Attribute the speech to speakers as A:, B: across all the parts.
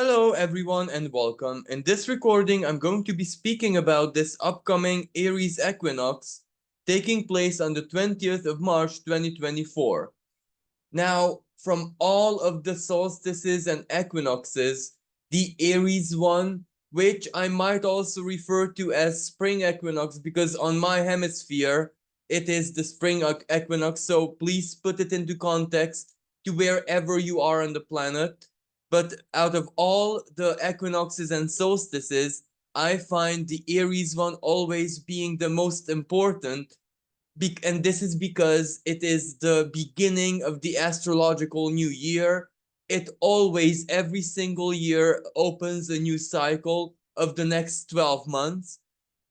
A: Hello everyone and welcome. In this recording, I'm going to be speaking about this upcoming Aries equinox taking place on the 20th of March 2024. Now, from all of the solstices and equinoxes, the Aries one, which I might also refer to as spring equinox because on my hemisphere, it is the spring equinox, so please put it into context to wherever you are on the planet. But out of all the equinoxes and solstices, I find the Aries one always being the most important, and this is because it is the beginning of the astrological new year. It always, every single year, opens a new cycle of the next 12 months.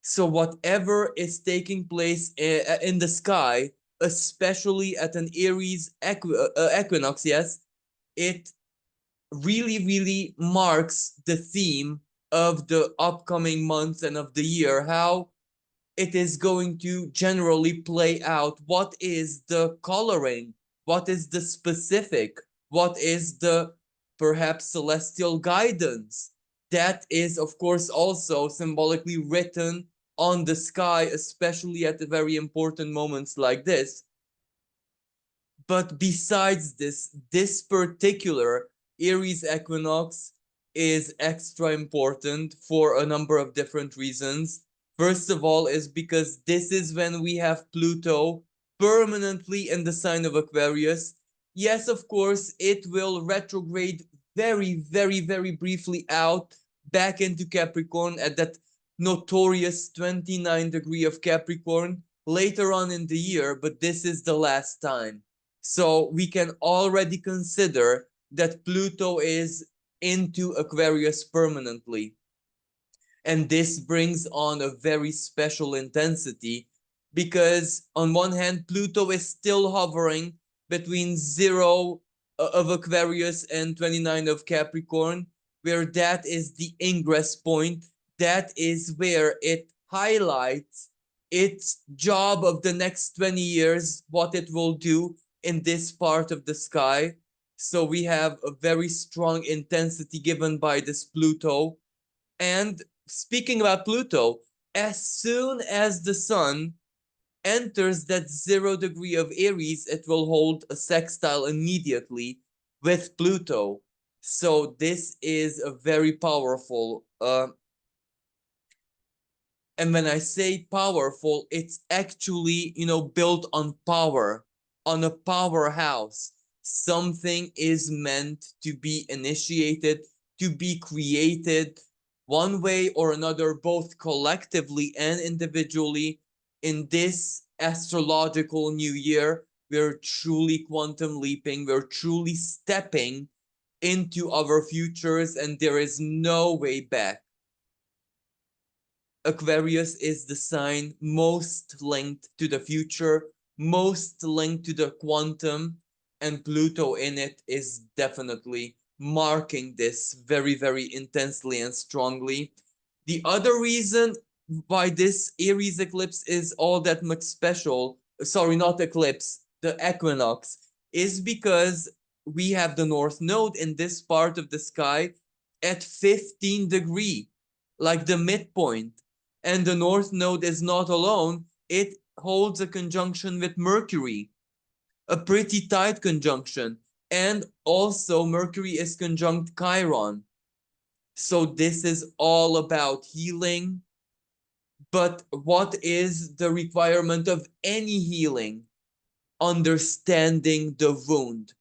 A: So, whatever is taking place in the sky, especially at an Aries equinox, yes, it really marks the theme of the upcoming months and of the year, how it is going to generally play out. What is the coloring? What is the specific? What is the perhaps celestial guidance? That is, of course, also symbolically written on the sky, especially at the very important moments like this. But besides this, this particular Aries equinox is extra important for a number of different reasons. First of all, is because this is when we have Pluto permanently in the sign of Aquarius. Yes, of course, it will retrograde very briefly out back into Capricorn at that notorious 29 degree of Capricorn later on in the year, but this is the last time. So we can already consider that Pluto is into Aquarius permanently. And this brings on a very special intensity because, on one hand, Pluto is still hovering between 0 of Aquarius and 29 of Capricorn, where that is the ingress point. That is where it highlights its job of the next 20 years, what it will do in this part of the sky. So we have a very strong intensity given by this Pluto. And speaking about Pluto, as soon as the sun enters that 0 degree of Aries, it will hold a sextile immediately with Pluto. So this is a very powerful, and when I say powerful, it's actually, built on power, on a powerhouse. Something is meant to be initiated, to be created one way or another, both collectively and individually. In this astrological new year, we're truly quantum leaping, we're truly stepping into our futures, and there is no way back. Aquarius is the sign most linked to the future, most linked to the quantum, and Pluto in it is definitely marking this very intensely and strongly. The other reason why this Aries eclipse is all that much special, sorry, not eclipse, the equinox, is because we have the North Node in this part of the sky at 15 degree, like the midpoint. And the North Node is not alone. It holds a conjunction with Mercury, a pretty tight conjunction. And also Mercury is conjunct Chiron. So this is all about healing. But what is the requirement of any healing? Understanding the wound,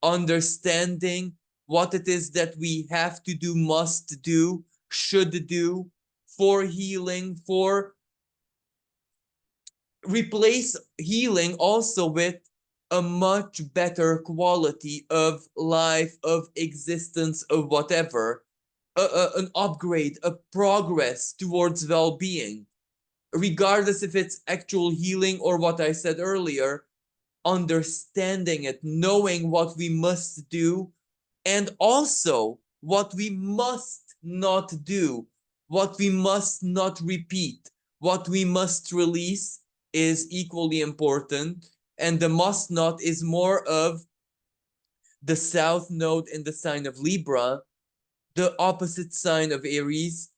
A: understanding what it is that we have to do, must do, should do for healing, for replace healing also with a much better quality of life, of existence, of whatever, an upgrade, a progress towards well-being, regardless if it's actual healing or what I said earlier, understanding it, knowing what we must do, and also what we must not do, what we must not repeat, what we must release is equally important. And the must not is more of the South Node in the sign of Libra, the opposite sign of Aries,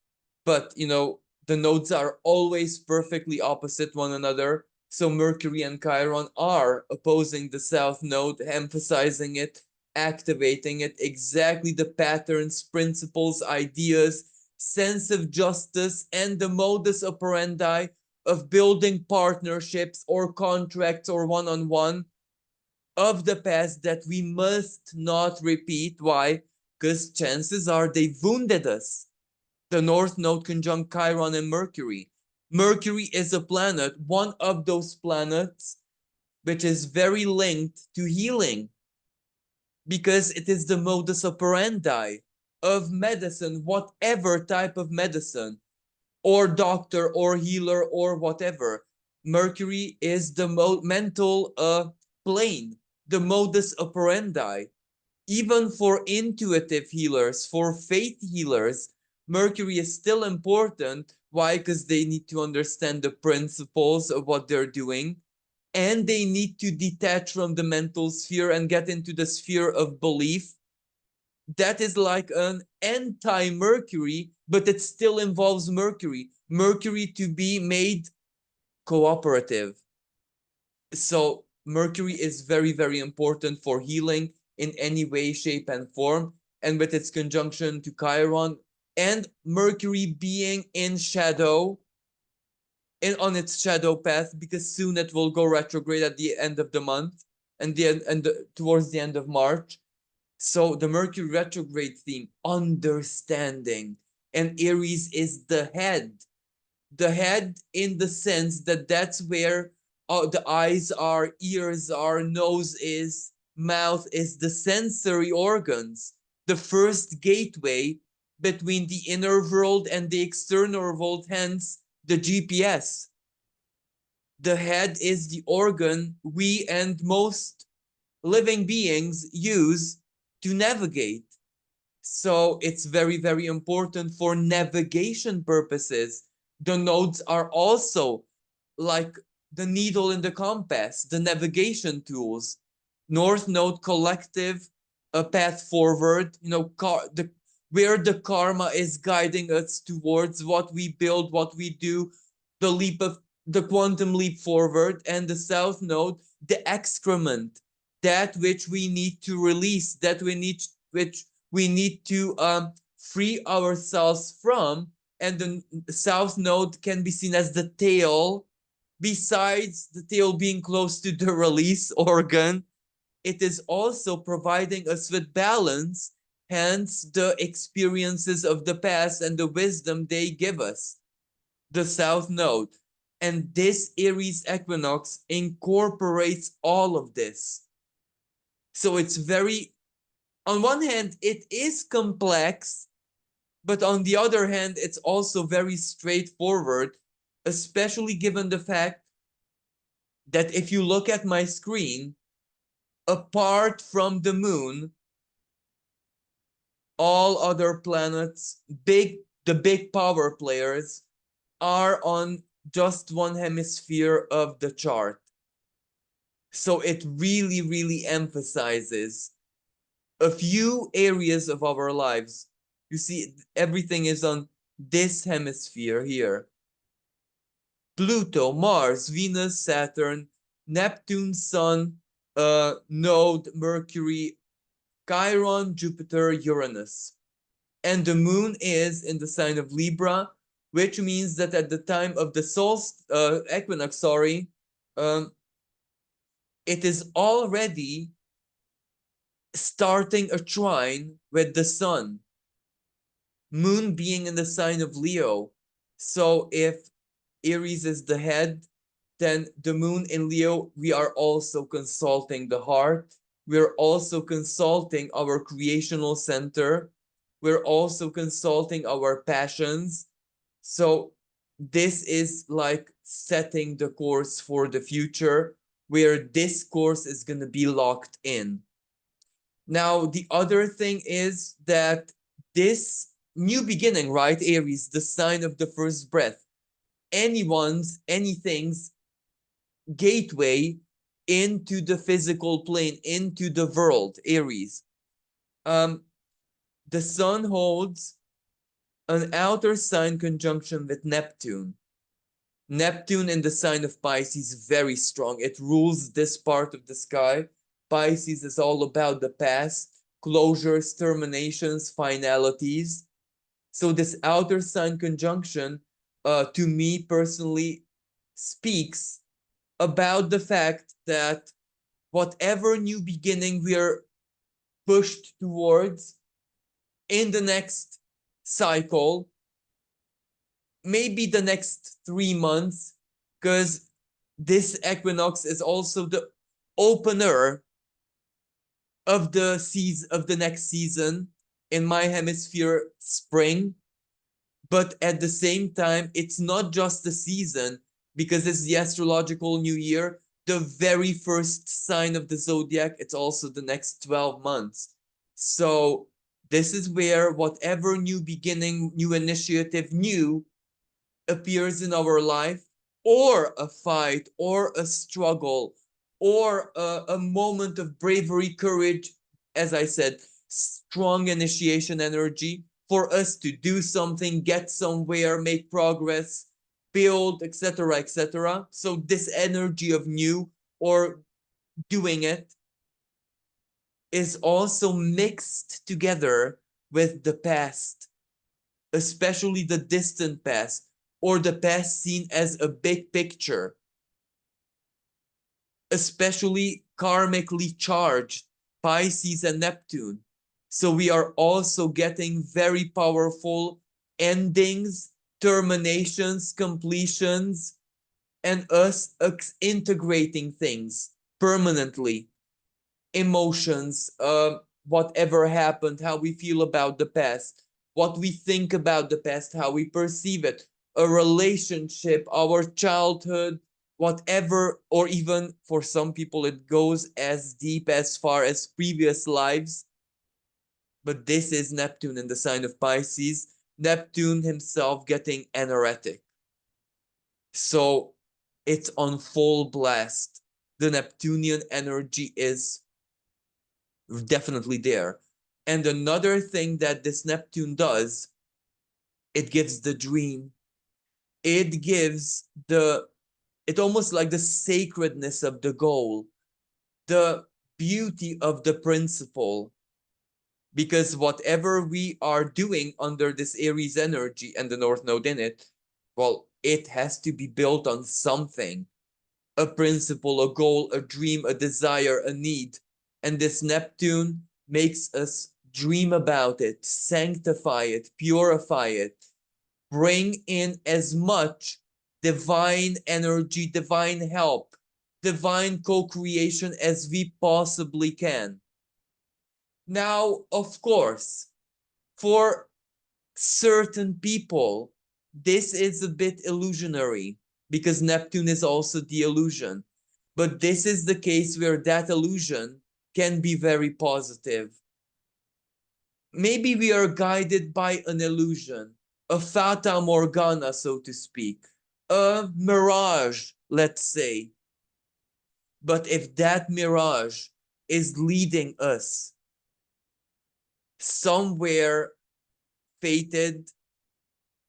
A: but you know, the nodes are always perfectly opposite one another. So Mercury and Chiron are opposing the south node, emphasizing it, activating it, exactly the patterns, principles, ideas, sense of justice, and the modus operandi of building partnerships or contracts or one-on-one of the past that we must not repeat. Why? Because chances are they wounded us. The North Node conjunct Chiron and Mercury. Mercury is a planet, one of those planets, which is very linked to healing because it is the modus operandi of medicine, whatever type of medicine, or doctor, or healer, or whatever. Mercury is the mental plane, the modus operandi. Even for intuitive healers, for faith healers, Mercury is still important. Why? Because they need to understand the principles of what they're doing, and they need to detach from the mental sphere and get into the sphere of belief. That is like an anti-Mercury, but it still involves Mercury. Mercury to be made cooperative. So Mercury is very, very important for healing in any way, shape, and form. And with its conjunction to Chiron and Mercury being in shadow, on its shadow path, because soon it will go retrograde at the end of the month and towards the end of March. So the Mercury retrograde theme, understanding, and Aries is the head. The head in the sense that that's where the eyes are, ears are, nose is, mouth is, the sensory organs, the first gateway between the inner world and the external world, hence the GPS. The head is the organ we and most living beings use to navigate. So it's very, very important for navigation purposes. The nodes are also like the needle in the compass, the navigation tools. North Node collective, a path forward, you know, where the karma is guiding us towards what we build, what we do, the quantum leap forward, and the South Node, the excrement, that which we need to release, that which we need to free ourselves from. And the South Node can be seen as the tail. Besides the tail being close to the release organ, it is also providing us with balance, hence the experiences of the past and the wisdom they give us, the South Node. And this Aries equinox incorporates all of this. So it's very, on one hand, it is complex, but on the other hand, it's also very straightforward, especially given the fact that if you look at my screen, apart from the moon, all other planets, the big power players, are on just one hemisphere of the chart. So it really, really emphasizes a few areas of our lives. You see, everything is on this hemisphere here. Pluto, Mars, Venus, Saturn, Neptune, Sun, Node, Mercury, Chiron, Jupiter, Uranus. And the moon is in the sign of Libra, which means that at the time of the equinox, it is already starting a trine with the sun. Moon being in the sign of Leo. So if Aries is the head, then the moon in Leo, we are also consulting the heart. We're also consulting our creational center. We're also consulting our passions. So this is like setting the course for the future, where this course is going to be locked in. Now, the other thing is that this new beginning, right, Aries, the sign of the first breath, anything's gateway into the physical plane, into the world, Aries. the sun holds an outer sign conjunction with Neptune. Neptune in the sign of Pisces is very strong. It rules this part of the sky. Pisces is all about the past, closures, terminations, finalities. So this outer sign conjunction, to me personally, speaks about the fact that whatever new beginning we are pushed towards in the next cycle, maybe the next 3 months, because this equinox is also the opener of the season of the next season in my hemisphere, spring. But at the same time, it's not just the season, because it's the astrological new year, the very first sign of the zodiac. It's also the next 12 months. So this is where whatever new beginning, new initiative, new appears in our life, or a fight, or a struggle, or a moment of bravery, courage, as I said, strong initiation energy for us to do something, get somewhere, make progress, build, etc., etc. So this energy of new or doing it is also mixed together with the past, especially the distant past, or the past seen as a big picture, especially karmically charged Pisces and Neptune. So we are also getting very powerful endings, terminations, completions, and us integrating things permanently. Emotions, whatever happened, how we feel about the past, what we think about the past, how we perceive it, a relationship, our childhood, whatever, or even for some people, it goes as deep as far as previous lives. But this is Neptune in the sign of Pisces, Neptune himself getting anoretic. So it's on full blast. The Neptunian energy is definitely there. And another thing that this Neptune does, it gives the dream. It gives it almost like the sacredness of the goal, the beauty of the principle. Because whatever we are doing under this Aries energy and the North Node in it, well, it has to be built on something, a principle, a goal, a dream, a desire, a need. And this Neptune makes us dream about it, sanctify it, purify it, bring in as much divine energy, divine help, divine co-creation as we possibly can. Now, of course, for certain people, this is a bit illusionary because Neptune is also the illusion. But this is the case where that illusion can be very positive. Maybe we are guided by an illusion, a fata morgana, so to speak, a mirage, let's say. But if that mirage is leading us somewhere fated,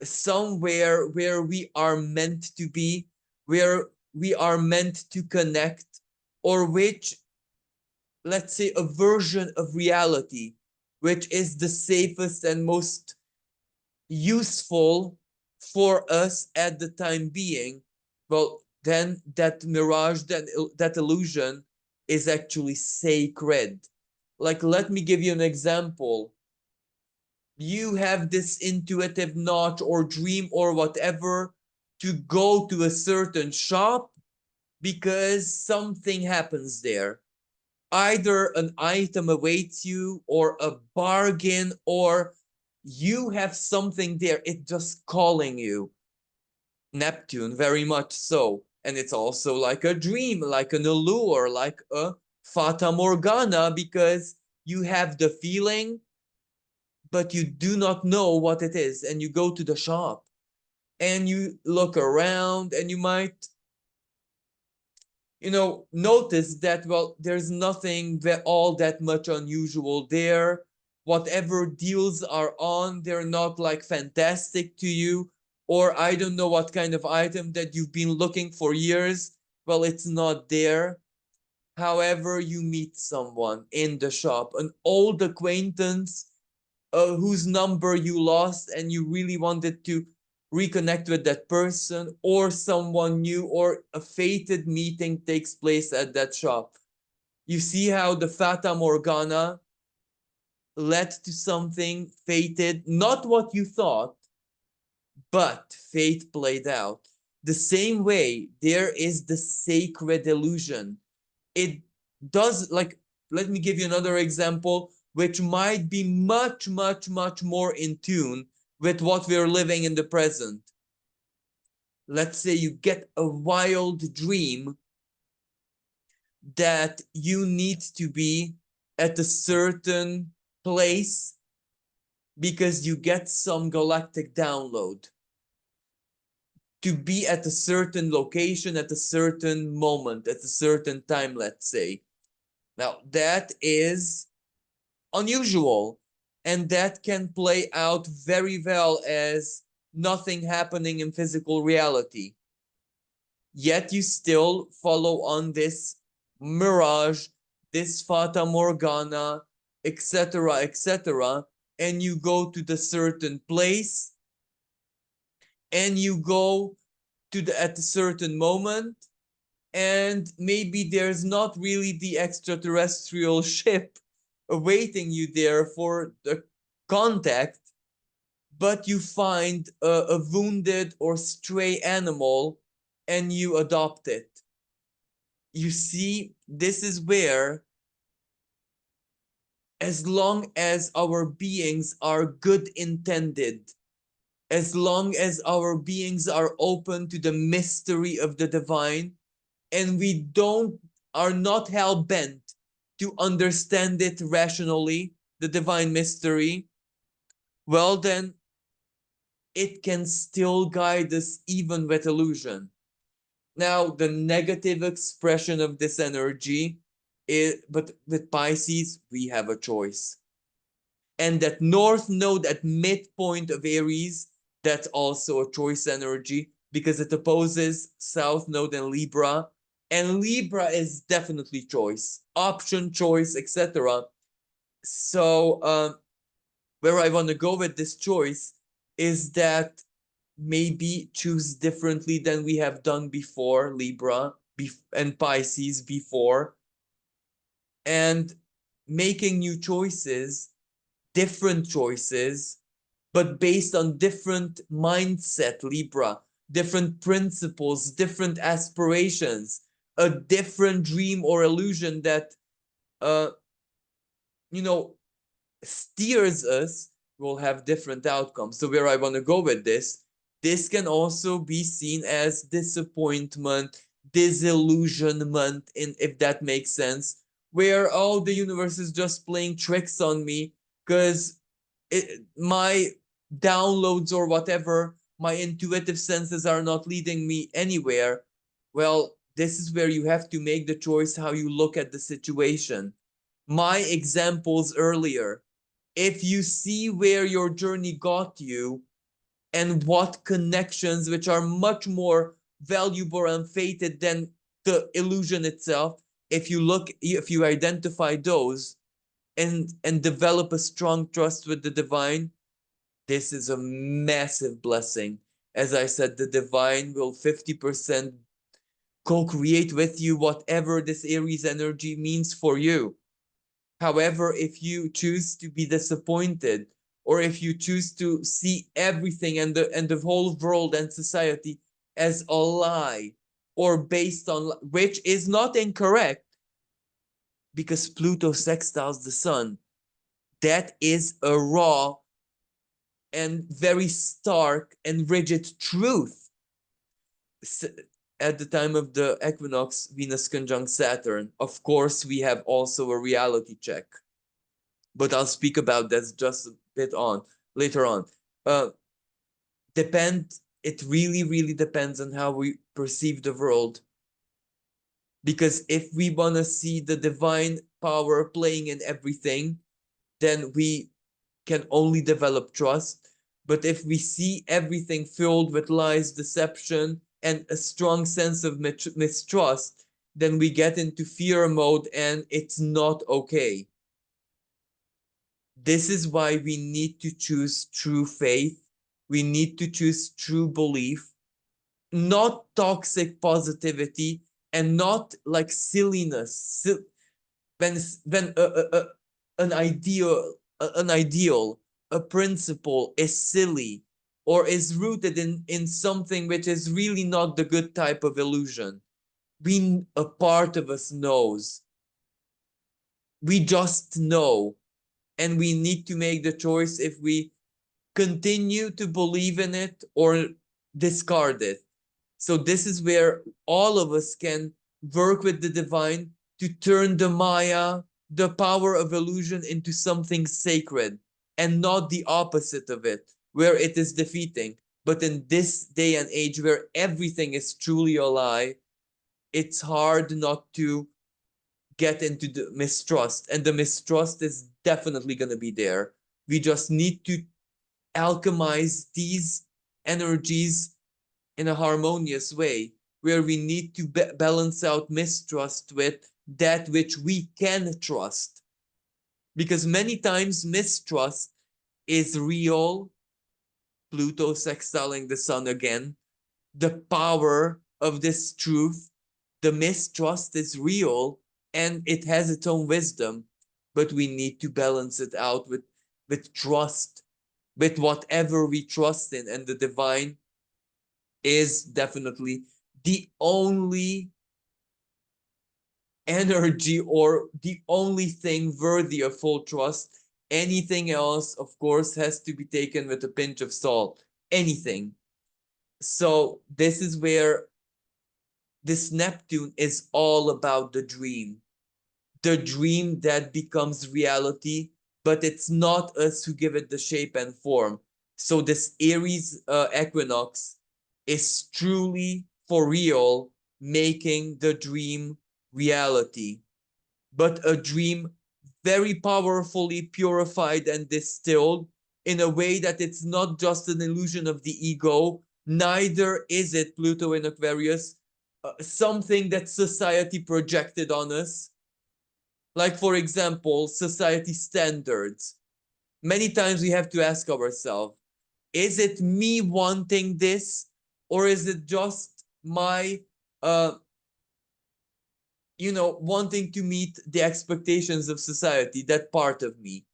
A: somewhere where we are meant to be, where we are meant to connect, or which, let's say, a version of reality, which is the safest and most useful for us at the time being, well, then that mirage, that illusion is actually sacred. Like, let me give you an example. You have this intuitive notch or dream or whatever to go to a certain shop because something happens there. Either an item awaits you or a bargain, or you have something there. It's just calling you. Neptune, very much so. And it's also like a dream, like an allure, like a fata morgana, because you have the feeling but you do not know what it is. And you go to the shop and you look around and you might, notice that, well, there's nothing that all that much unusual there. whatever deals are on, they're not like fantastic to you, or I don't know what kind of item that you've been looking for years, well, it's not there. However, you meet someone in the shop, an old acquaintance whose number you lost and you really wanted to reconnect with that person, or someone new, or a fated meeting takes place at that shop. You see how the Fata Morgana led to something fated, not what you thought, but fate played out. The same way, there is the sacred illusion. It does, like, let me give you another example, which might be much, much, much more in tune with what we're living in the present. Let's say you get a wild dream that you need to be at a certain place because you get some galactic download to be at a certain location at a certain moment, at a certain time, let's say. Now, that is unusual, and that can play out very well as nothing happening in physical reality. Yet you still follow on this mirage, this Fata Morgana, etc., etc., and you go to the certain place, and you go to the at a certain moment, and maybe there's not really the extraterrestrial ship awaiting you there for the contact, but you find a wounded or stray animal and you adopt it. You see, this is where, as long as our beings are good intended, as long as our beings are open to the mystery of the divine, and we are not hell-bent to understand it rationally, the divine mystery, well then, it can still guide us even with illusion. Now, the negative expression of this energy is, but with Pisces, we have a choice. And that North Node at midpoint of Aries, that's also a choice energy because it opposes South Node and Libra. And Libra is definitely choice, option, choice, etc. So, where I want to go with this choice is that maybe choose differently than we have done before, Libra and Pisces before, and making new choices, different choices, but based on different mindset, Libra, different principles, different aspirations, a different dream or illusion that, uh, you know, steers us, will have different outcomes. So where I want to go with this can also be seen as disappointment, disillusionment, in if that makes sense, where oh, the universe is just playing tricks on me because my downloads or whatever, my intuitive senses are not leading me anywhere. Well, this is where you have to make the choice how you look at the situation. My examples earlier, if you see where your journey got you and what connections, which are much more valuable and fated than the illusion itself, if you identify those and develop a strong trust with the divine, this is a massive blessing. As I said, the divine will 50% co-create with you whatever this Aries energy means for you. However, if you choose to be disappointed, or if you choose to see everything and the whole world and society as a lie, or based on, which is not incorrect, because Pluto sextiles the sun, that is a raw and very stark and rigid truth. At the time of the equinox, Venus conjunct Saturn, of course, we have also a reality check. But I'll speak about that just a bit on later on. Uh, it really, really depends on how we perceive the world. Because if we want to see the divine power playing in everything, then we can only develop trust. But if we see everything filled with lies, deception, and a strong sense of mistrust, then we get into fear mode and it's not okay. This is why we need to choose true faith. We need to choose true belief, not toxic positivity, and not like silliness. When an ideal, a principle is silly or is rooted in something which is really not the good type of illusion, a part of us knows. We just know, and we need to make the choice if we continue to believe in it or discard it. So this is where all of us can work with the divine to turn the Maya, the power of illusion, into something sacred and not the opposite of it, where it is defeating. But in this day and age where everything is truly a lie, it's hard not to get into the mistrust. And the mistrust is definitely going to be there. We just need to alchemize these energies in a harmonious way, where we need to balance out mistrust with that which we can trust. Because many times mistrust is real. Pluto sextiling the sun again. The power of this truth, the mistrust is real and it has its own wisdom, but we need to balance it out with trust, with whatever we trust in. And the divine is definitely the only energy or the only thing worthy of full trust. Anything else, of course, has to be taken with a pinch of salt. Anything. So this is where this Neptune is all about the dream that becomes reality, but it's not us who give it the shape and form. So this Aries equinox is truly for real making the dream reality, but a dream very powerfully purified and distilled in a way that it's not just an illusion of the ego, neither is it Pluto in Aquarius, something that society projected on us. Like, for example, society standards. Many times we have to ask ourselves, is it me wanting this, or is it just my uh wanting to meet the expectations of society, that part of me?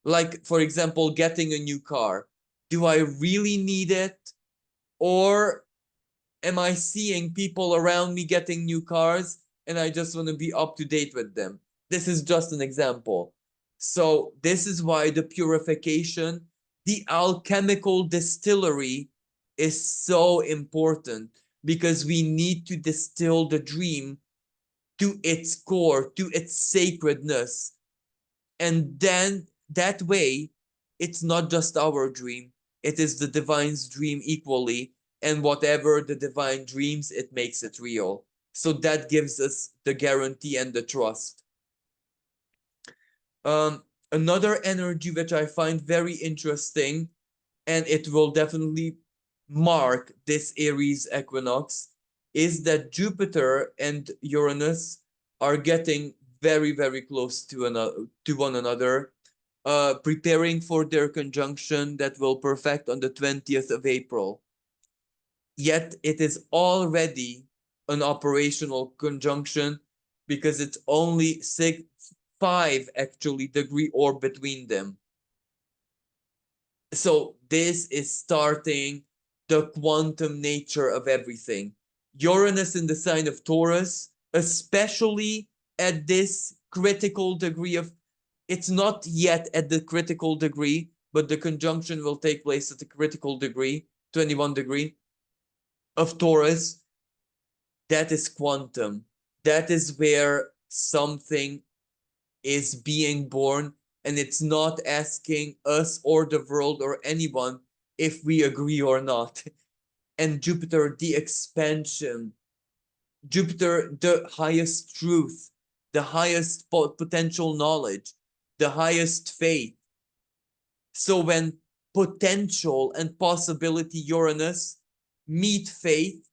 A: Like, for example, getting a new car. Do I really need it? Or am I seeing people around me getting new cars and I just want to be up to date with them? This is just an example. So this is why the purification, the alchemical distillery is so important, because we need to distill the dream to its core, to its sacredness. And then that way, it's not just our dream, it is the divine's dream equally. And whatever the divine dreams, it makes it real. So that gives us the guarantee and the trust. Another energy which I find very interesting, and it will definitely mark this Aries equinox, is that Jupiter and Uranus are getting very, very close to one another, preparing for their conjunction that will perfect on the 20th of April. Yet it is already an operational conjunction, because it's only 5 actually degree orb between them. So this is starting the quantum nature of everything. Uranus in the sign of Taurus, especially at this critical degree of, it's not yet at the critical degree, but the conjunction will take place at the critical degree, 21 degree of Taurus. That is quantum. That is where something is being born, and it's not asking us or the world or anyone if we agree or not. And Jupiter, the expansion, Jupiter, the highest truth, the highest potential knowledge, the highest faith. So when potential and possibility Uranus meet faith,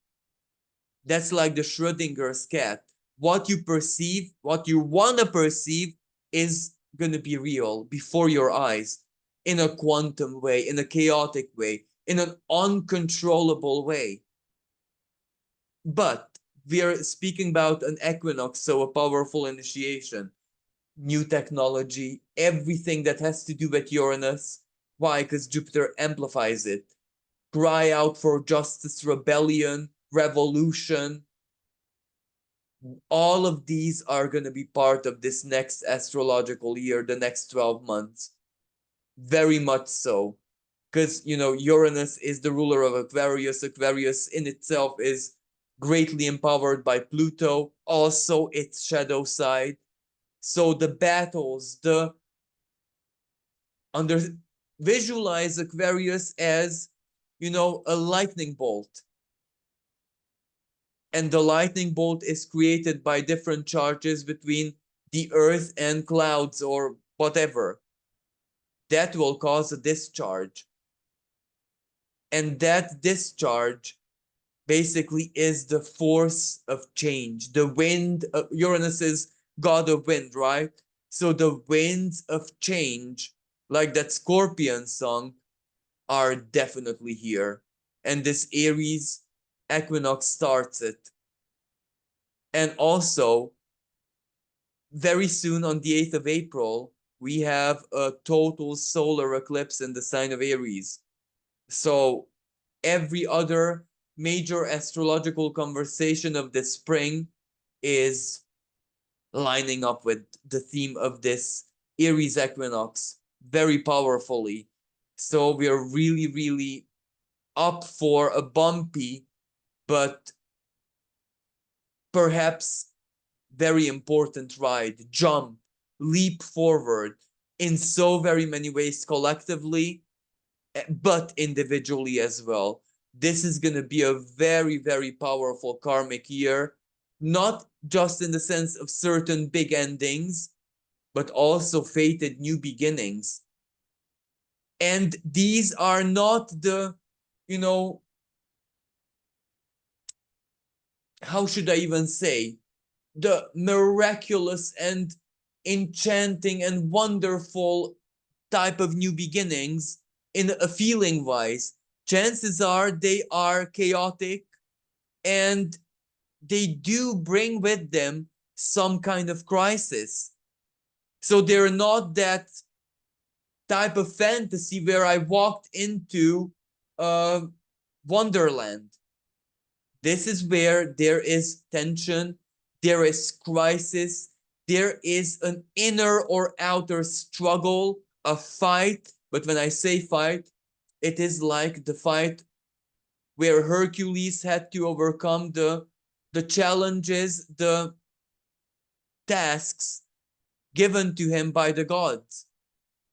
A: that's like the Schrodinger's cat. What you perceive, what you want to perceive, is going to be real before your eyes in a quantum way, in a chaotic way, in an uncontrollable way. But we are speaking about an equinox, so a powerful initiation, new technology, everything that has to do with Uranus. Why? Because Jupiter amplifies it. Cry out for justice, rebellion, revolution. All of these are going to be part of this next astrological year, the next 12 months. Very much so. Because, you know, Uranus is the ruler of Aquarius. Aquarius in itself is greatly empowered by Pluto, also its shadow side. So the battles, the under visualize Aquarius as, you know, a lightning bolt. And the lightning bolt is created by different charges between the earth and clouds or whatever. That will cause a discharge. And that discharge basically is the force of change. The wind, Uranus is god of wind, right? So the winds of change, like that Scorpion song, are definitely here. And this Aries equinox starts it. And also, very soon on the 8th of April, we have a total solar eclipse in the sign of Aries. So every other major astrological conversation of the spring is lining up with the theme of this Aries equinox very powerfully. So we are really, really up for a bumpy, but perhaps very important ride, jump, leap forward in so very many ways collectively, but individually as well. This is going to be a very, very powerful karmic year, not just in the sense of certain big endings, but also fated new beginnings. And these are not the, you know, how should I even say, the miraculous and enchanting and wonderful type of new beginnings in a feeling wise. Chances are they are chaotic and they do bring with them some kind of crisis. So they're not that type of fantasy where I walked into Wonderland. This is where there is tension, there is crisis, there is an inner or outer struggle, a fight. But when I say fight, it is like the fight where Hercules had to overcome the challenges, the tasks given to him by the gods.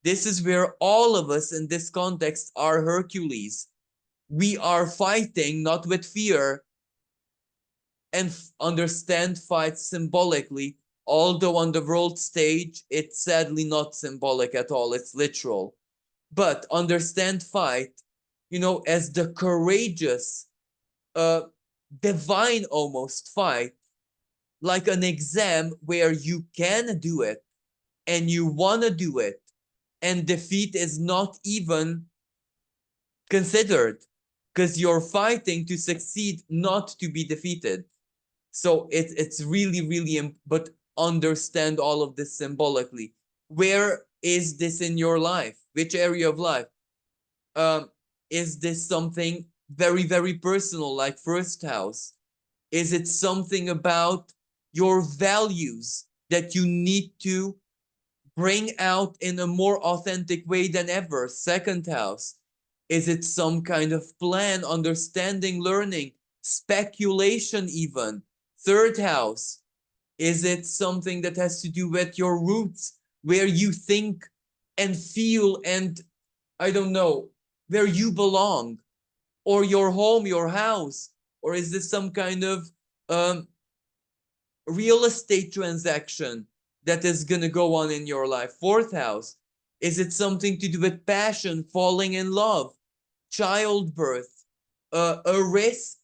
A: This is where all of us in this context are Hercules. We are fighting not with fear, and understand fight symbolically, although on the world stage it's sadly not symbolic at all, it's literal. But understand fight, you know, as the courageous, divine almost fight, like an exam where you can do it and you want to do it, and defeat is not even considered because you're fighting to succeed, not to be defeated. So it's really, really, but understand all of this symbolically. Where is this in your life? Which area of life? Is this something very, very personal, like first house? Is it something about your values that you need to bring out in a more authentic way than ever? Second house. Is it some kind of plan, understanding, learning, speculation even? Third house. Is it something that has to do with your roots, where you think and feel and, I don't know, where you belong? Or your home, your house? Or is this some kind of real estate transaction that is going to go on in your life? Fourth house. Is it something to do with passion, falling in love, childbirth, a risk,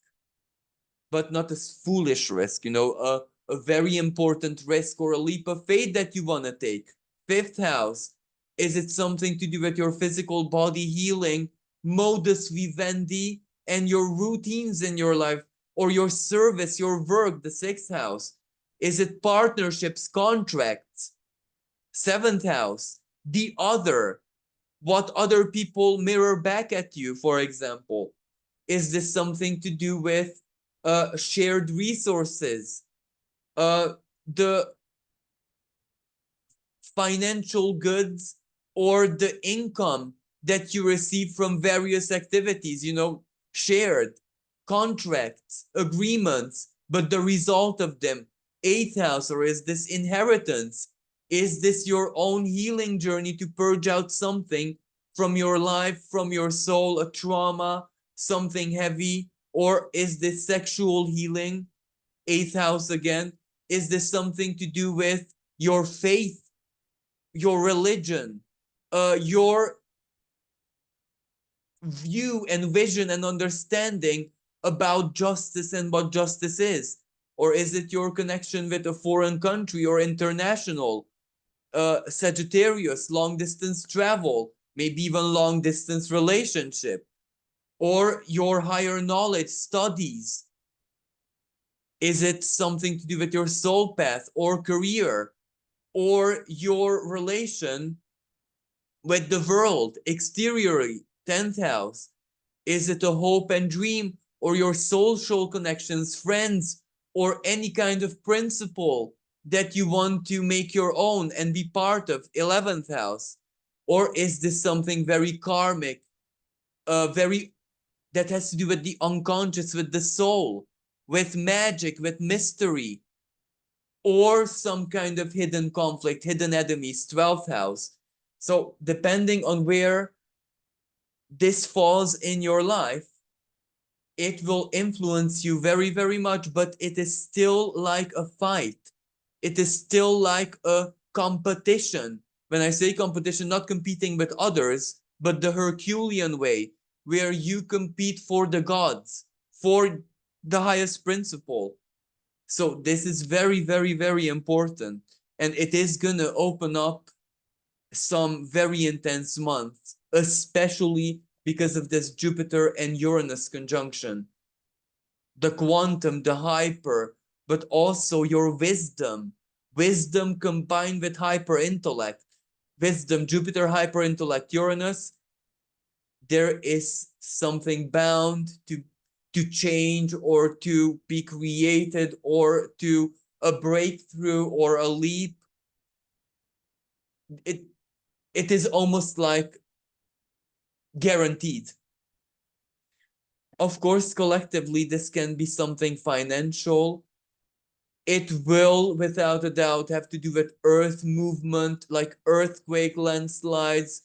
A: but not a foolish risk, a very important risk or a leap of faith that you want to take? Fifth house, is it something to do with your physical body healing, modus vivendi, and your routines in your life, or your service, your work? The sixth house, is it partnerships, contracts? Seventh house, the other, what other people mirror back at you, for example. Is this something to do with shared resources, the financial goods, or the income that you receive from various activities, shared contracts, agreements, but the result of them? Eighth house, or is this inheritance? Is this your own healing journey to purge out something from your life, from your soul, a trauma, something heavy? Or is this sexual healing? Eighth house again. Is this something to do with your faith, your religion, your view and vision and understanding about justice and what justice is? Or is it your connection with a foreign country or international? Sagittarius, long distance travel, maybe even long distance relationship, or your higher knowledge, studies. Is it something to do with your soul path or career, or your relation with the world exteriorly? 10th house. Is it a hope and dream, or your social connections, friends, or any kind of principle that you want to make your own and be part of? 11th house. Or is this something very karmic, very that has to do with the unconscious, with the soul, with magic, with mystery, or some kind of hidden conflict, hidden enemies? 12th house. So depending on where this falls in your life, it will influence you very, very much, but it is still like a fight. It is still like a competition. When I say competition, not competing with others, but the Herculean way, where you compete for the gods, for the highest principle. So this is very, very, very important. And it is going to open up some very intense months, especially because of this Jupiter and Uranus conjunction. The quantum, the hyper, but also your wisdom. Wisdom combined with hyper intellect. Wisdom, Jupiter, hyper intellect, Uranus. There is something bound to change, or to be created, or to a breakthrough or a leap. It is almost like guaranteed. Of course, collectively, this can be something financial. It will, without a doubt, have to do with earth movement, like earthquake, landslides,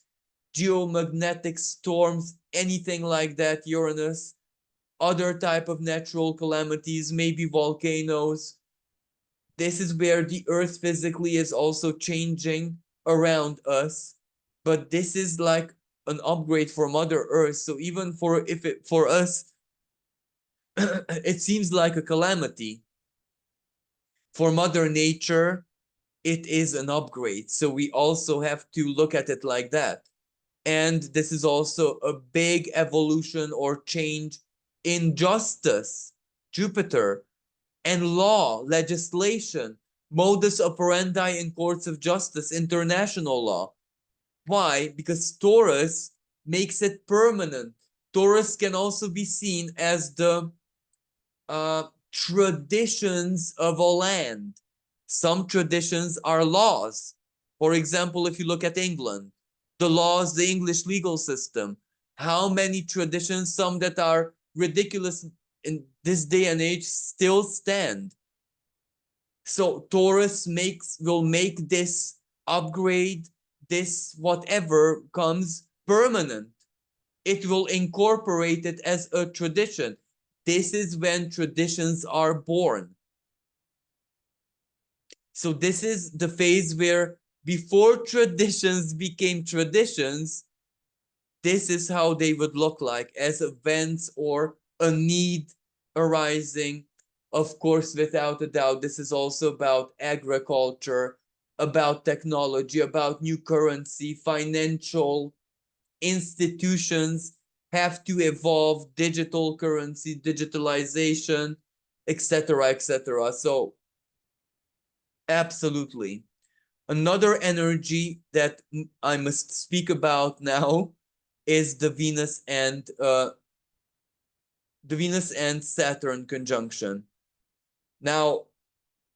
A: geomagnetic storms, anything like that, Uranus. Other type of natural calamities, maybe volcanoes. This is where the earth physically is also changing around us. But this is like an upgrade for Mother Earth. So even for us, it seems like a calamity. For Mother Nature, it is an upgrade. So we also have to look at it like that. And this is also a big evolution or change in justice, Jupiter, and law, legislation, modus operandi in courts of justice, international law. Why? Because Taurus makes it permanent. Taurus can also be seen as the traditions of a land. Some traditions are laws. For example, if you look at England, the laws, the English legal system, how many traditions, some that are ridiculous in this day and age, still stand. So Taurus will make this upgrade, this whatever comes, permanent. It will incorporate it as a tradition. This is when traditions are born. So this is the phase where before traditions became traditions, this is how they would look like as events or a need arising. Of course, without a doubt, this is also about agriculture, about technology, about new currency, financial institutions have to evolve, digital currency, digitalization, etc., etc. So, absolutely. Another energy that I must speak about now is the Venus and Saturn conjunction. Now,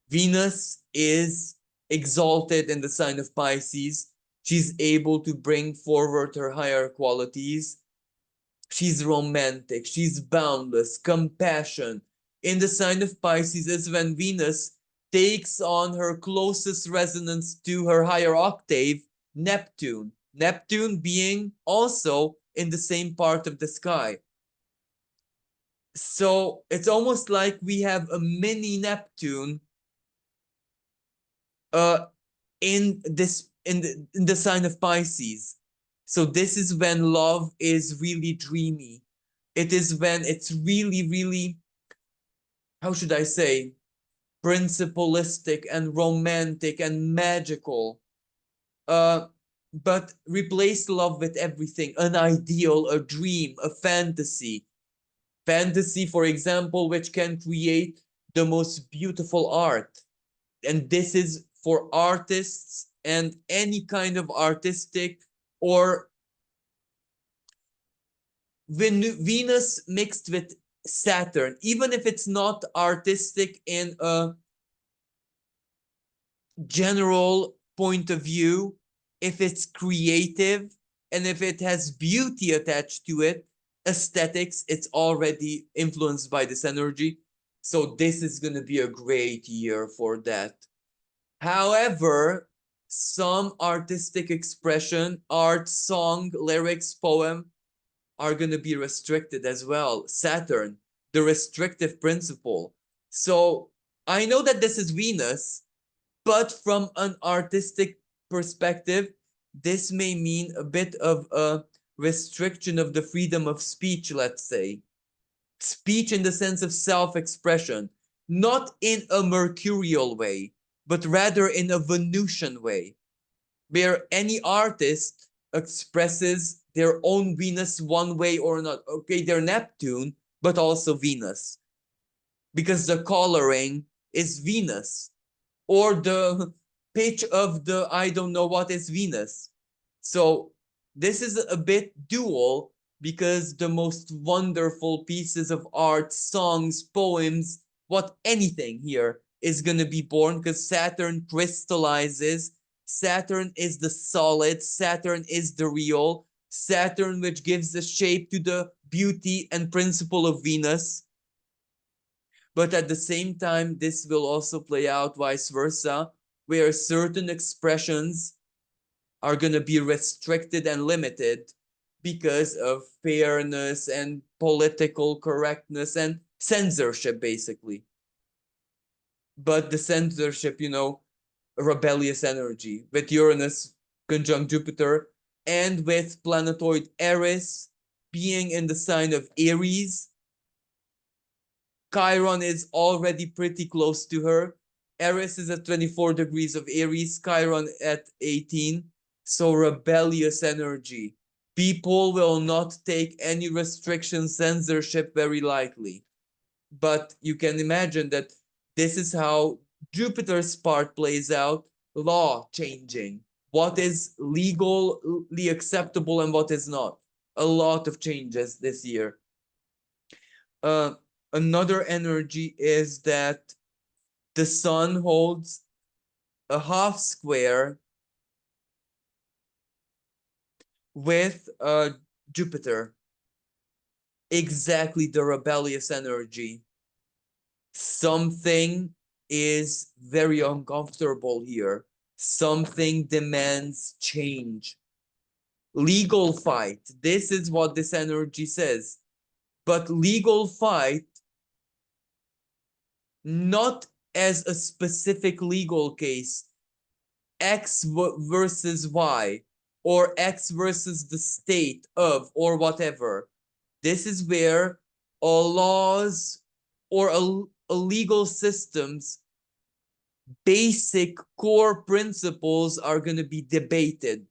A: Venus is exalted in the sign of Pisces. She's able to bring forward her higher qualities. She's romantic, she's boundless, compassion. In the sign of Pisces is when Venus takes on her closest resonance to her higher octave, Neptune. Neptune being also in the same part of the sky. So it's almost like we have a mini Neptune uh in the sign of Pisces. So this is when love is really dreamy. It is when it's really, really, how should I say, principalistic and romantic and magical. Uh, but replace love with everything, an ideal, a dream, a fantasy. Fantasy, for example, which can create the most beautiful art. And this is for artists and any kind of artistic or Venus mixed with Saturn, even if it's not artistic in a general point of view, if it's creative and if it has beauty attached to it, aesthetics, it's already influenced by this energy. So this is going to be a great year for that. However, some artistic expression, art, song, lyrics, poem are going to be restricted as well. Saturn, the restrictive principle. So I know that this is Venus, but from an artistic perspective, this may mean a bit of a restriction of the freedom of speech, let's say. Speech in the sense of self expression, not in a mercurial way, but rather in a Venusian way, where any artist expresses their own Venus one way or not. Okay, they're Neptune, but also Venus, because the coloring is Venus, or the pitch of the I don't know what is Venus. So this is a bit dual because the most wonderful pieces of art, songs, poems, what anything here is going to be born because Saturn crystallizes. Saturn is the solid, Saturn is the real, Saturn which gives the shape to the beauty and principle of Venus. But at the same time, this will also play out vice versa, where certain expressions are going to be restricted and limited because of fairness and political correctness and censorship, basically. But the censorship, rebellious energy with Uranus conjunct Jupiter and with planetoid Aries being in the sign of Aries. Chiron is already pretty close to her. Aries is at 24 degrees of Aries, Chiron at 18. So rebellious energy. People will not take any restriction, censorship very likely. But you can imagine that this is how Jupiter's part plays out, law changing. What is legally acceptable and what is not. A lot of changes this year. Another energy is that the sun holds a half square with Jupiter, exactly the rebellious energy. Something is very uncomfortable here. Something demands change. Legal fight. This is what this energy says. But legal fight, not as a specific legal case, X versus Y, or X versus the state of, or whatever. This is where laws or a legal system's basic core principles are going to be debated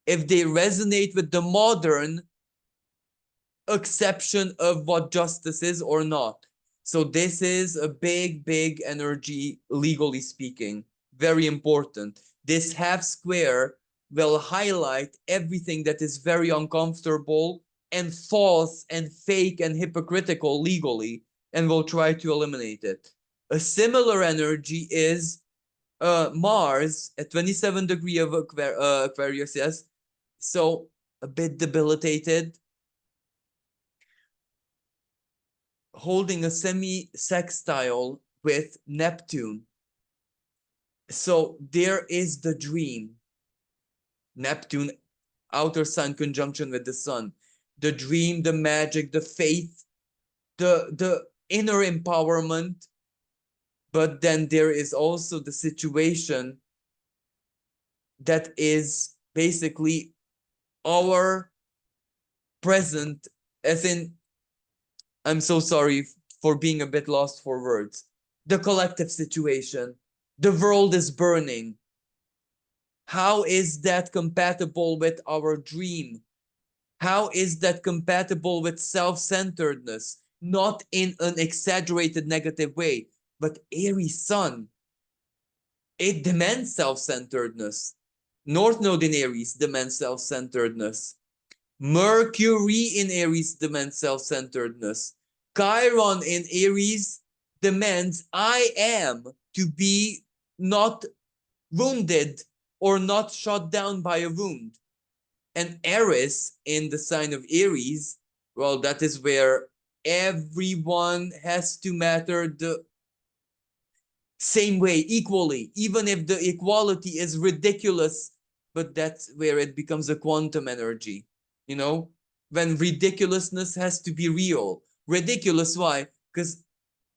A: if they resonate with the modern acception of what justice is or not. So this is a big energy, legally speaking, very important. This half square will highlight everything that is very uncomfortable and false and fake and hypocritical legally, and will try to eliminate it. A similar energy is Mars at 27 degree of Aquarius, yes. So a bit debilitated, holding a semi-sextile with Neptune. So there is the dream. Neptune, outer sun conjunction with the sun. The dream, the magic, the faith, the inner empowerment. But then there is also the situation that is basically our present, as in, I'm so sorry for being a bit lost for words. The collective situation. The world is burning. How is that compatible with our dream? How is that compatible with self-centeredness? Not in an exaggerated negative way, but Aries sun, it demands self-centeredness. North Node in Aries demands self-centeredness. Mercury in Aries demands self-centeredness. Chiron in Aries demands I am to be not wounded or not shot down by a wound. And Aries in the sign of Aries, well, that is where everyone has to matter the same way, equally, even if the equality is ridiculous, but that's where it becomes a quantum energy, you know, when ridiculousness has to be real. Ridiculous, why? Because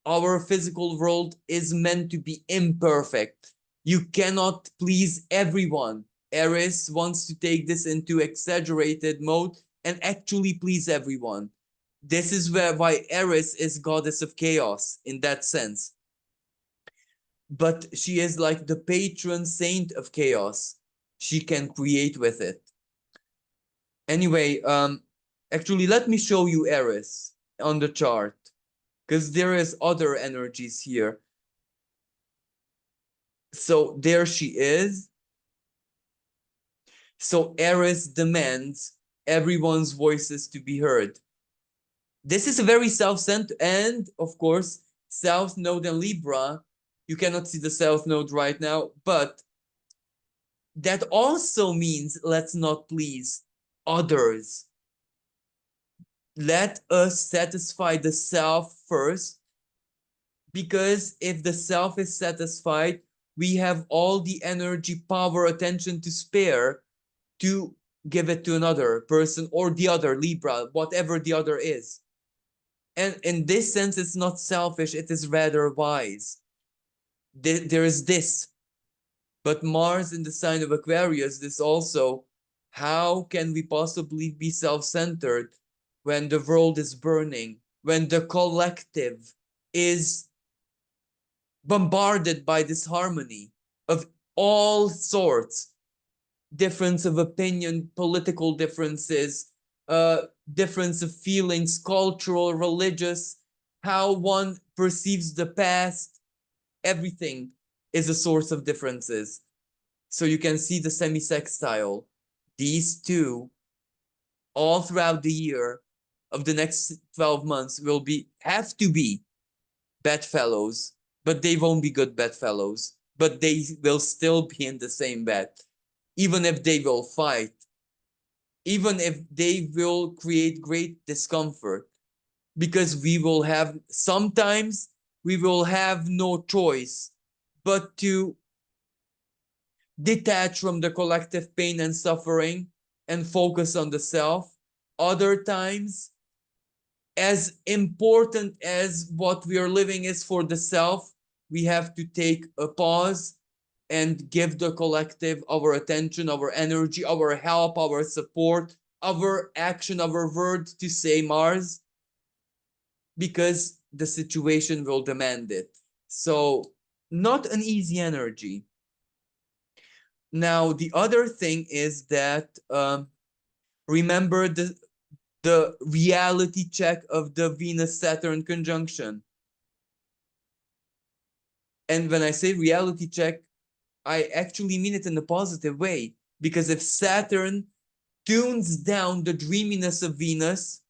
A: our physical world is meant to be imperfect. You cannot please everyone. Aries wants to take this into exaggerated mode and actually please everyone. This is why Aries is goddess of chaos in that sense. But she is like the patron saint of chaos. She can create with it. Anyway, actually, let me show you Aries on the chart, because there is other energies here. So there she is. So Aries demands everyone's voices to be heard. This is a very self-centered, and of course, South Node and Libra. You cannot see the South Node right now, but that also means let's not please others. Let us satisfy the self first, because if the self is satisfied, we have all the energy, power, attention to spare to give it to another person or the other, Libra, whatever the other is. And in this sense, it's not selfish, it is rather wise. There is this. But Mars in the sign of Aquarius, this also, how can we possibly be self-centered when the world is burning, when the collective is bombarded by disharmony of all sorts, difference of opinion, political differences, difference of feelings, cultural, religious, how one perceives the past, everything is a source of differences. So you can see the semi-sextile. These two, all throughout the year of the next 12 months, have to be bedfellows, but they won't be good bedfellows. But they will still be in the same bed, even if they will fight, even if they will create great discomfort, because sometimes we will have no choice but to detach from the collective pain and suffering and focus on the self. Other times, as important as what we are living is for the self, we have to take a pause and give the collective our attention, our energy, our help, our support, our action, our word to say Mars, because the situation will demand it. So not an easy energy. Now, the other thing is that remember the reality check of the Venus-Saturn conjunction. And when I say reality check, I actually mean it in a positive way. Because if Saturn tunes down the dreaminess of Venus,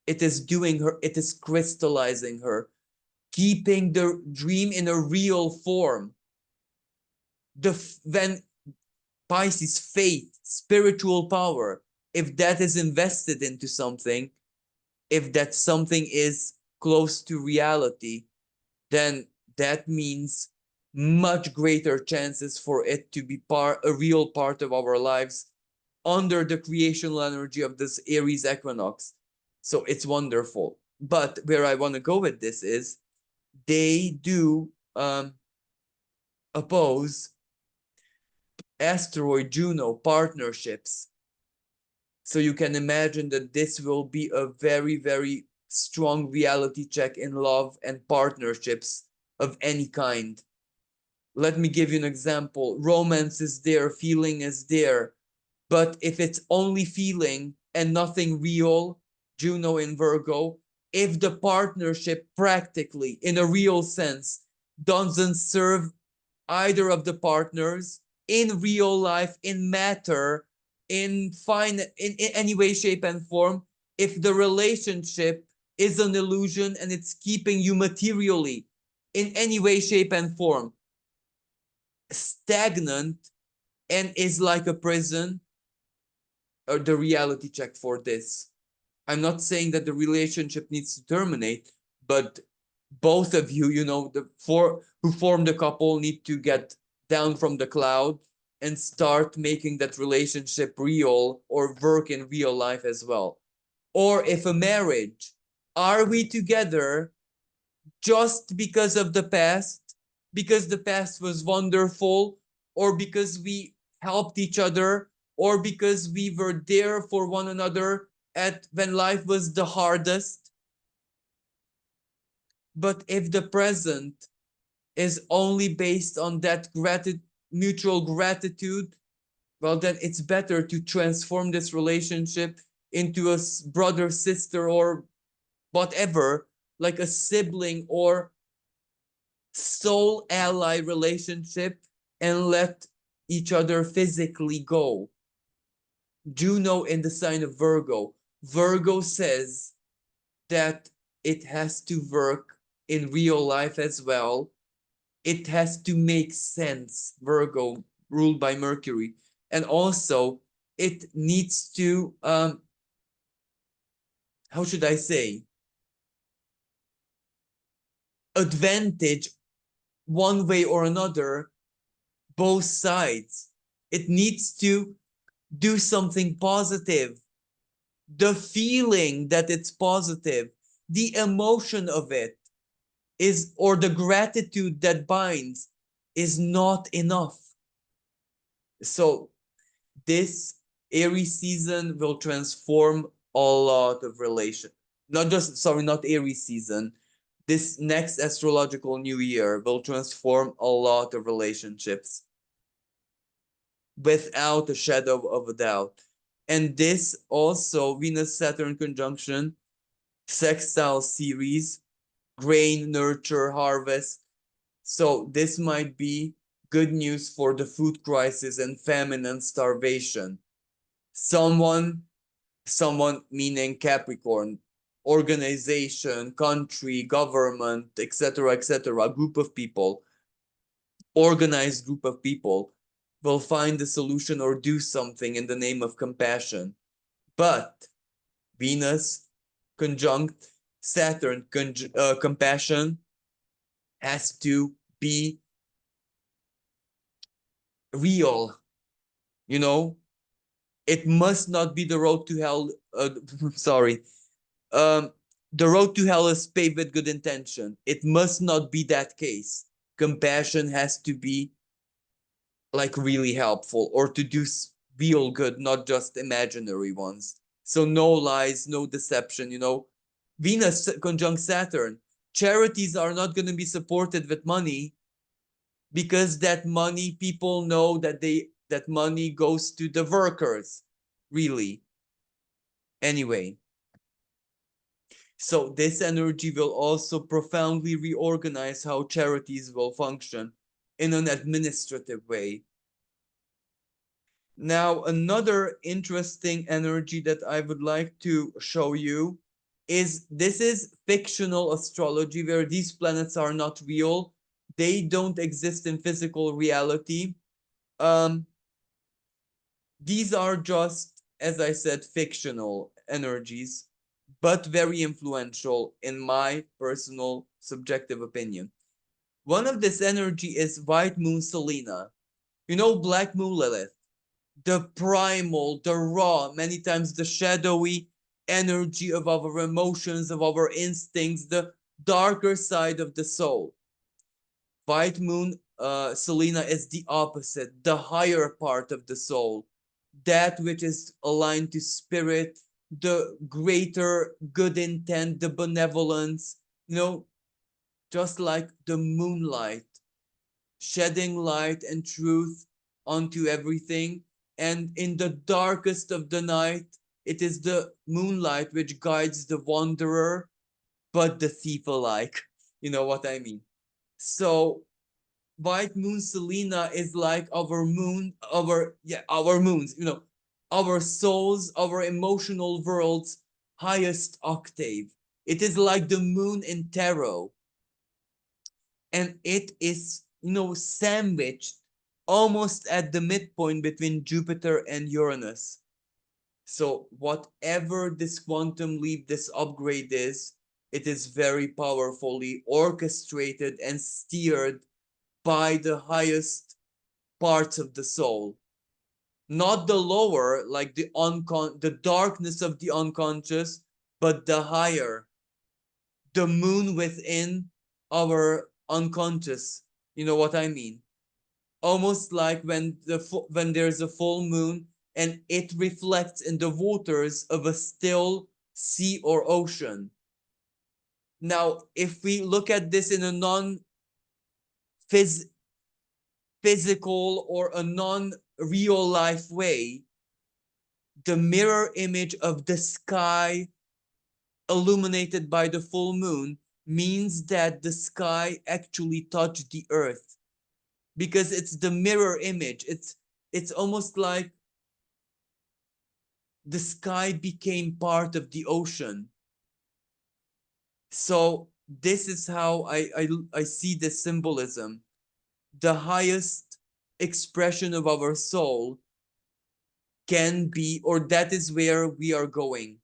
A: it is crystallizing her, keeping the dream in a real form. When Pisces, faith, spiritual power, if that is invested into something, if that something is close to reality, then that means much greater chances for it to be a real part of our lives under the creational energy of this Aries equinox. So it's wonderful. But where I want to go with this is they do oppose asteroid Juno partnerships. So you can imagine that this will be a very, very strong reality check in love and partnerships of any kind. Let me give you an example. Romance is there, feeling is there. But if it's only feeling and nothing real, Juno in Virgo, if the partnership practically, in a real sense, doesn't serve either of the partners in real life, in matter, in any way, shape, and form, if the relationship is an illusion and it's keeping you materially in any way, shape, and form stagnant and is like a prison, or the reality check for this. I'm not saying that the relationship needs to terminate, but both of you, who formed the couple, need to get down from the cloud and start making that relationship real or work in real life as well. Or if a marriage, are we together just because of the past, because the past was wonderful, or because we helped each other, or because we were there for one another when life was the hardest? But if the present is only based on that mutual gratitude, well, then it's better to transform this relationship into a brother, sister, or whatever, like a sibling or soul ally relationship, and let each other physically go. Juno in the sign of Virgo. Virgo says that it has to work in real life as well. It has to make sense. Virgo, ruled by Mercury. And also, it needs to, how should I say, advantage one way or another both sides. It needs to do something positive. The feeling that it's positive, the emotion of it is, or the gratitude that binds, is not enough. So this Aries season will transform a lot of relation. Not Aries season. This next astrological new year will transform a lot of relationships without a shadow of a doubt. And this also, Venus-Saturn conjunction, sextile series, grain, nurture, harvest. So this might be good news for the food crisis and famine and starvation. Someone meaning Capricorn, organization, country, government, etc., etc., group of people, organized group of people will find a solution or do something in the name of compassion. But Venus conjunct Saturn, compassion has to be real. It must not be the road to hell. Sorry. The road to hell is paved with good intention. It must not be that case. Compassion has to be like really helpful, or to do real good, not just imaginary ones. So no lies, no deception, you know. Venus conjunct Saturn. Charities are not going to be supported with money, because that money, people know that that money goes to the workers, really. Anyway, so this energy will also profoundly reorganize how charities will function in an administrative way. Now, another interesting energy that I would like to show you is, this is fictional astrology, where these planets are not real. They don't exist in physical reality. Um, these are just, as I said, fictional energies, but very influential in my personal subjective opinion. One of this energy is White Moon Selena. You know, Black Moon Lilith, the primal, the raw, many times the shadowy energy of our emotions, of our instincts, the darker side of the soul. White Moon Selena is the opposite, the higher part of the soul, that which is aligned to spirit, the greater good intent, the benevolence, you know, just like the moonlight, shedding light and truth onto everything. And in the darkest of the night, it is the moonlight which guides the wanderer, but the thief alike. You know what I mean? So White Moon Selena is like our moon, our moons, you know, our souls, our emotional world's highest octave. It is like the moon in tarot, and it is, you know, sandwiched almost at the midpoint between Jupiter and Uranus. So whatever this quantum leap, this upgrade is, it is very powerfully orchestrated and steered by the highest parts of the soul, not the lower, like the darkness of the unconscious, but the higher, the moon within our unconscious. You know what I mean? Almost like when there's a full moon and it reflects in the waters of a still sea or ocean. Now, if we look at this in a non physical or a non real life way, the mirror image of the sky illuminated by the full moon means that the sky actually touched the earth, because it's the mirror image. It's almost like the sky became part of the ocean. So this is how I see this symbolism. The highest expression of our soul can be, or that is where we are going.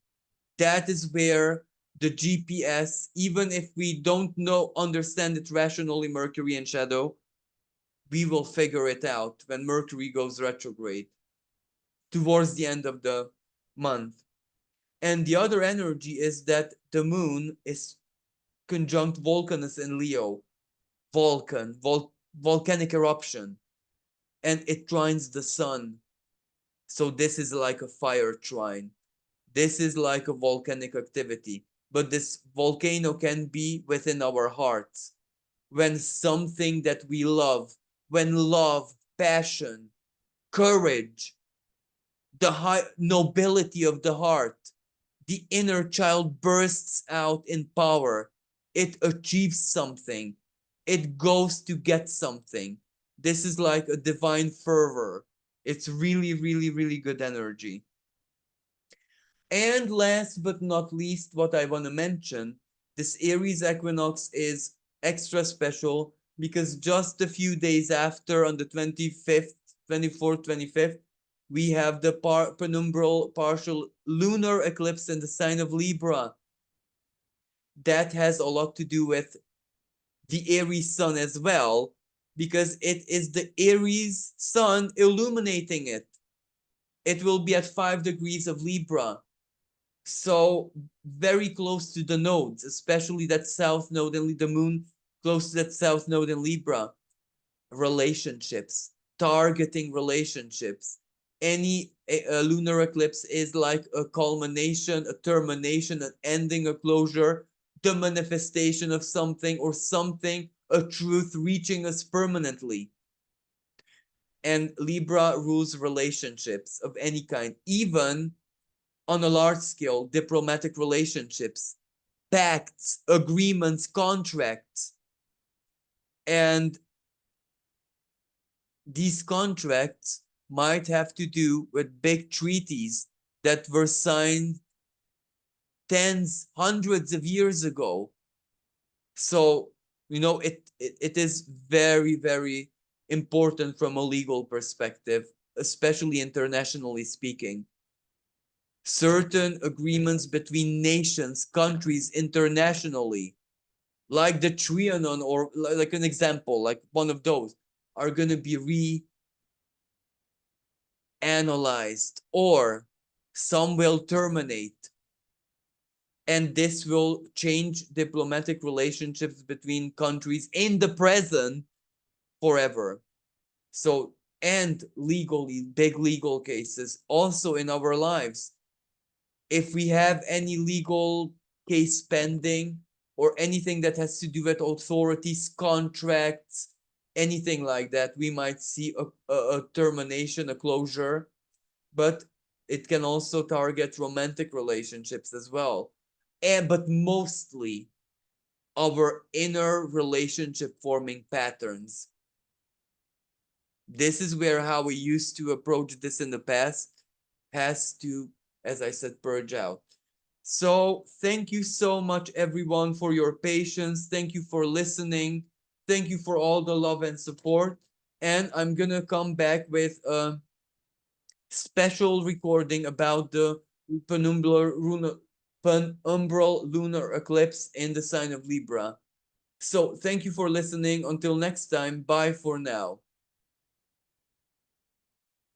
A: That is where the GPS, even if we don't understand it rationally, Mercury and shadow, we will figure it out when Mercury goes retrograde towards the end of the month. And the other energy is that the moon is conjunct Vulcanus in Leo, volcanic eruption, and it trines the sun. So this is like a fire trine. This is like a volcanic activity, but this volcano can be within our hearts. When something that we love, when love, passion, courage, the high nobility of the heart, the inner child bursts out in power. It achieves something. It goes to get something. This is like a divine fervor. It's really, really, really good energy. And last but not least, what I want to mention, this Aries equinox is extra special because just a few days after, on the 25th, 24th, 25th, we have the penumbral partial lunar eclipse in the sign of Libra. That has a lot to do with the Aries sun as well, because it is the Aries sun illuminating it. It will be at 5 degrees of Libra. So very close to the nodes, especially that south node and the moon close to that south node in Libra. Relationships, targeting relationships. Any lunar eclipse is like a culmination, a termination, an ending, a closure, the manifestation of something or something, a truth reaching us permanently. And Libra rules relationships of any kind, even on a large scale, diplomatic relationships, pacts, agreements, contracts. And these contracts might have to do with big treaties that were signed tens, hundreds of years ago. So, it is very, very important from a legal perspective, especially internationally speaking. Certain agreements between nations, countries, internationally, like the Trianon, or like an example, like one of those, are going to be reanalyzed, or some will terminate. And this will change diplomatic relationships between countries in the present forever. So, and legally, big legal cases also in our lives. If we have any legal case pending or anything that has to do with authorities, contracts, anything like that, we might see a termination, a closure. But it can also target romantic relationships as well. But mostly our inner relationship forming patterns. This is where how we used to approach this in the past has to, as I said, purge out. So thank you so much, everyone, for your patience. Thank you for listening. Thank you for all the love and support. And I'm going to come back with a special recording about the penumbral lunar eclipse in the sign of Libra. So thank you for listening. Until next time, bye for now.